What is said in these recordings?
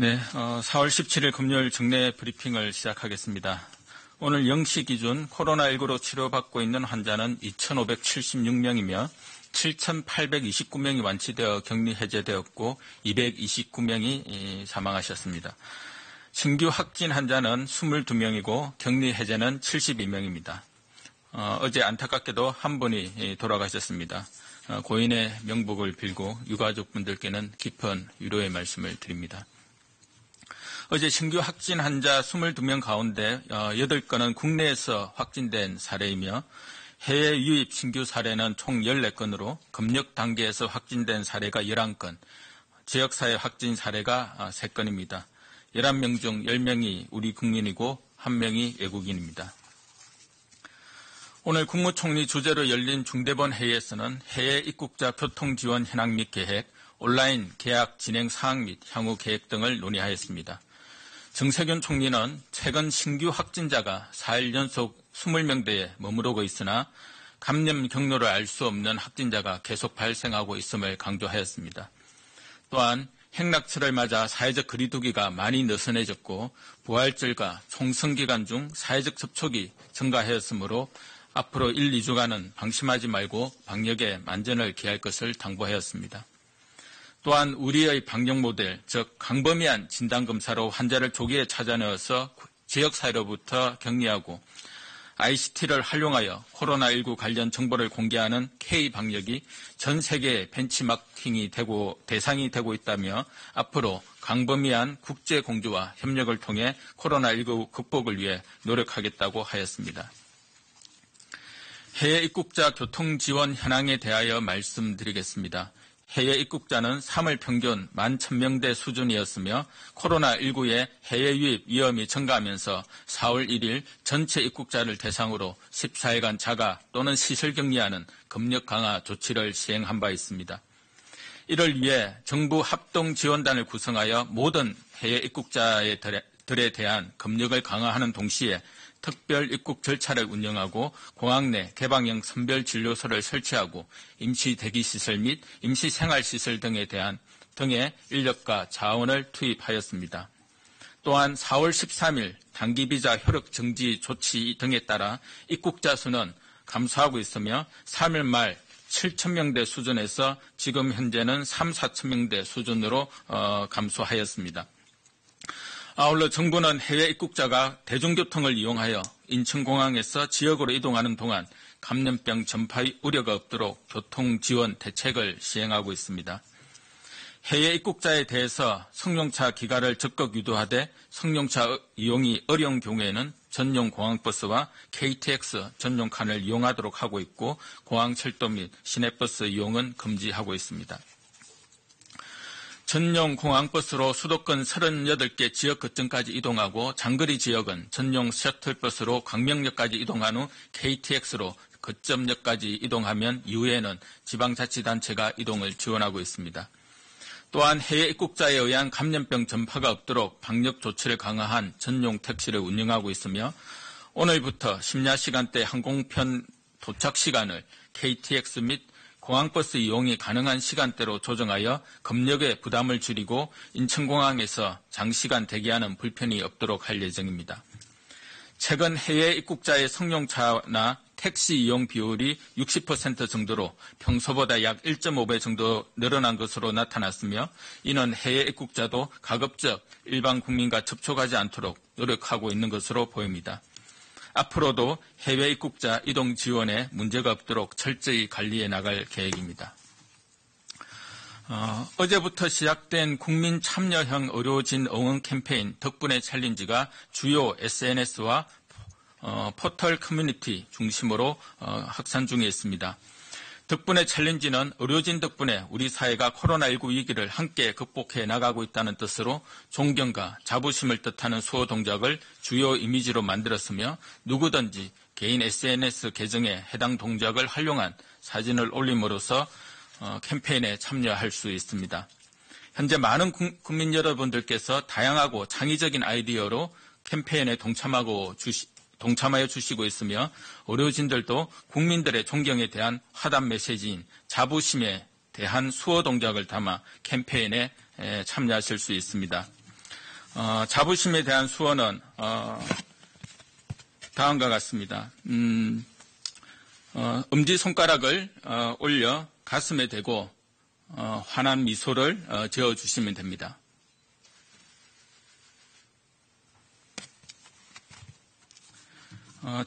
네, 4월 17일 금요일 정례 브리핑을 시작하겠습니다. 오늘 0시 기준 코로나19로 치료받고 있는 환자는 2,576명이며 7,829명이 완치되어 격리 해제되었고 229명이 사망하셨습니다. 신규 확진 환자는 22명이고 격리 해제는 72명입니다. 어제 안타깝게도 한 분이 돌아가셨습니다. 고인의 명복을 빌고 유가족분들께는 깊은 위로의 말씀을 드립니다. 어제 신규 확진 환자 22명 가운데 8건은 국내에서 확진된 사례이며 해외 유입 신규 사례는 총 14건으로 검역 단계에서 확진된 사례가 11건, 지역사회 확진 사례가 3건입니다. 11명 중 10명이 우리 국민이고 1명이 외국인입니다. 오늘 국무총리 주재로 열린 중대본 회의에서는 해외 입국자 교통지원 현황 및 계획, 온라인 계약 진행 사항 및 향후 계획 등을 논의하였습니다. 정세균 총리는 최근 신규 확진자가 4일 연속 20명대에 머무르고 있으나 감염 경로를 알 수 없는 확진자가 계속 발생하고 있음을 강조하였습니다. 또한 행락철을 맞아 사회적 거리두기가 많이 느슨해졌고 부활절과 총선 기간 중 사회적 접촉이 증가하였으므로 앞으로 1, 2주간은 방심하지 말고 방역에 만전을 기할 것을 당부하였습니다. 또한 우리의 방역 모델, 즉 광범위한 진단검사로 환자를 조기에 찾아내어서 지역사회로부터 격리하고 ICT를 활용하여 코로나19 관련 정보를 공개하는 K방역이 전 세계의 벤치마킹이 되고 대상이 되고 있다며 앞으로 광범위한 국제 공조와 협력을 통해 코로나19 극복을 위해 노력하겠다고 하였습니다. 해외 입국자 교통지원 현황에 대하여 말씀드리겠습니다. 해외 입국자는 3월 평균 11,000명대 수준이었으며 코로나19의 해외 유입 위험이 증가하면서 4월 1일 전체 입국자를 대상으로 14일간 자가 또는 시설 격리하는 검역 강화 조치를 시행한 바 있습니다. 이를 위해 정부 합동지원단을 구성하여 모든 해외 입국자들에 대한 검역을 강화하는 동시에 특별 입국 절차를 운영하고 공항 내 개방형 선별진료소를 설치하고 임시 대기시설 및 임시 생활시설 등의 인력과 자원을 투입하였습니다. 또한 4월 13일 단기비자 효력 정지 조치 등에 따라 입국자 수는 감소하고 있으며 3일 말 7,000명대 수준에서 지금 현재는 3, 4,000명대 수준으로 감소하였습니다. 아울러 정부는 해외 입국자가 대중교통을 이용하여 인천공항에서 지역으로 이동하는 동안 감염병 전파 우려가 없도록 교통지원 대책을 시행하고 있습니다. 해외 입국자에 대해서 승용차 기가를 적극 유도하되 승용차 이용이 어려운 경우에는 전용 공항버스와 KTX 전용 칸을 이용하도록 하고 있고 공항 철도 및 시내버스 이용은 금지하고 있습니다. 전용 공항버스로 수도권 38개 지역 거점까지 이동하고 장거리 지역은 전용 셔틀버스로 광명역까지 이동한 후 KTX로 거점역까지 이동하면 이후에는 지방자치단체가 이동을 지원하고 있습니다. 또한 해외 입국자에 의한 감염병 전파가 없도록 방역 조치를 강화한 전용 택시를 운영하고 있으며 오늘부터 심야 시간대 항공편 도착 시간을 KTX 및 공항버스 이용이 가능한 시간대로 조정하여 검역의 부담을 줄이고 인천공항에서 장시간 대기하는 불편이 없도록 할 예정입니다. 최근 해외 입국자의 승용차나 택시 이용 비율이 60% 정도로 평소보다 약 1.5배 정도 늘어난 것으로 나타났으며 이는 해외 입국자도 가급적 일반 국민과 접촉하지 않도록 노력하고 있는 것으로 보입니다. 앞으로도 해외 입국자 이동 지원에 문제가 없도록 철저히 관리해 나갈 계획입니다. 어제부터 시작된 국민 참여형 의료진 응원 캠페인 덕분에 챌린지가 주요 SNS와 포털 커뮤니티 중심으로 확산 중에 있습니다. 덕분에 챌린지는 의료진 덕분에 우리 사회가 코로나19 위기를 함께 극복해 나가고 있다는 뜻으로 존경과 자부심을 뜻하는 수호 동작을 주요 이미지로 만들었으며 누구든지 개인 SNS 계정에 해당 동작을 활용한 사진을 올림으로써 캠페인에 참여할 수 있습니다. 현재 많은 국민 여러분들께서 다양하고 창의적인 아이디어로 캠페인에 동참하여 주시고 있으며 의료진들도 국민들의 존경에 대한 화답 메시지인 자부심에 대한 수호 동작을 담아 캠페인에 참여하실 수 있습니다. 자부심에 대한 수언은 다음과 같습니다. 엄지손가락을 올려 가슴에 대고 환한 미소를 지어주시면 됩니다.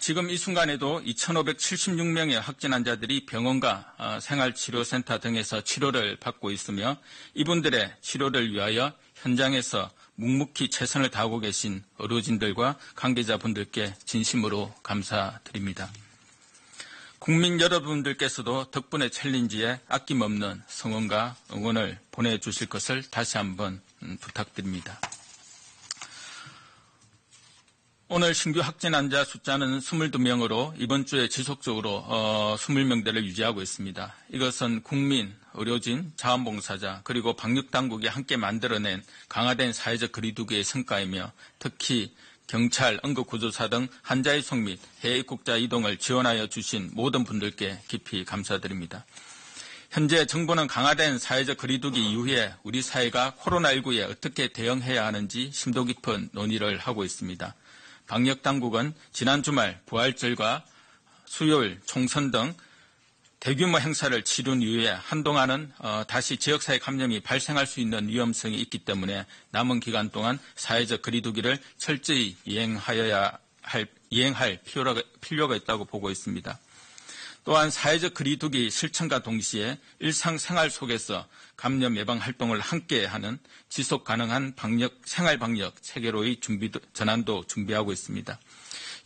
지금 이 순간에도 2,576명의 확진 환자들이 병원과 생활치료센터 등에서 치료를 받고 있으며 이분들의 치료를 위하여 현장에서 묵묵히 최선을 다하고 계신 의료진들과 관계자분들께 진심으로 감사드립니다. 국민 여러분들께서도 덕분에 챌린지에 아낌없는 성원과 응원을 보내주실 것을 다시 한번 부탁드립니다. 오늘 신규 확진 환자 숫자는 22명으로 이번 주에 지속적으로 20명대를 유지하고 있습니다. 이것은 국민, 의료진, 자원봉사자 그리고 방역당국이 함께 만들어낸 강화된 사회적 거리두기의 성과이며 특히 경찰, 응급구조사 등 환자 이송 및 해외 입국자 이동을 지원하여 주신 모든 분들께 깊이 감사드립니다. 현재 정부는 강화된 사회적 거리두기 이후에 우리 사회가 코로나19에 어떻게 대응해야 하는지 심도 깊은 논의를 하고 있습니다. 방역당국은 지난 주말 부활절과 수요일 총선 등 대규모 행사를 치른 이후에 한동안은 다시 지역사회 감염이 발생할 수 있는 위험성이 있기 때문에 남은 기간 동안 사회적 거리두기를 철저히 이행할 필요가 있다고 보고 있습니다. 또한 사회적 거리두기 실천과 동시에 일상생활 속에서 감염 예방 활동을 함께하는 지속 가능한 생활 방역 체계로의 전환도 준비하고 있습니다.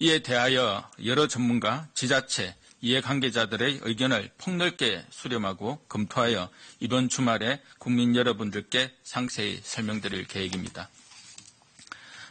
이에 대하여 여러 전문가, 지자체, 이해관계자들의 의견을 폭넓게 수렴하고 검토하여 이번 주말에 국민 여러분들께 상세히 설명드릴 계획입니다.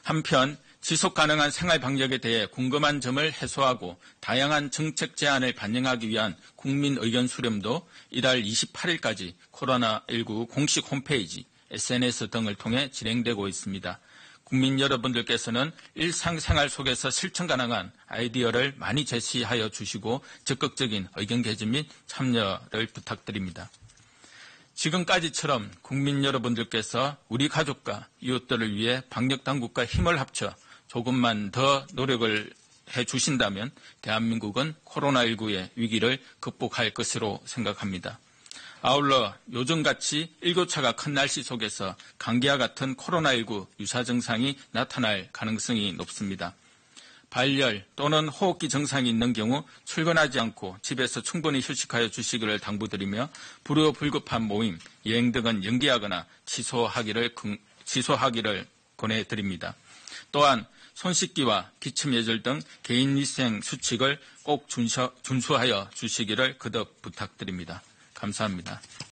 한편 지속 가능한 생활 방역에 대해 궁금한 점을 해소하고 다양한 정책 제안을 반영하기 위한 국민 의견 수렴도 이달 28일까지 코로나19 공식 홈페이지, SNS 등을 통해 진행되고 있습니다. 국민 여러분들께서는 일상생활 속에서 실천 가능한 아이디어를 많이 제시하여 주시고 적극적인 의견 개진 및 참여를 부탁드립니다. 지금까지처럼 국민 여러분들께서 우리 가족과 이웃들을 위해 방역당국과 힘을 합쳐 조금만 더 노력을 해 주신다면 대한민국은 코로나19의 위기를 극복할 것으로 생각합니다. 아울러 요즘같이 일교차가 큰 날씨 속에서 감기와 같은 코로나19 유사 증상이 나타날 가능성이 높습니다. 발열 또는 호흡기 증상이 있는 경우 출근하지 않고 집에서 충분히 휴식하여 주시기를 당부드리며 불효불급한 모임, 여행 등은 연기하거나 취소하기를 권해드립니다. 또한 손 씻기와 기침 예절 등 개인위생 수칙을 꼭 준수하여 주시기를 거듭 부탁드립니다. 감사합니다.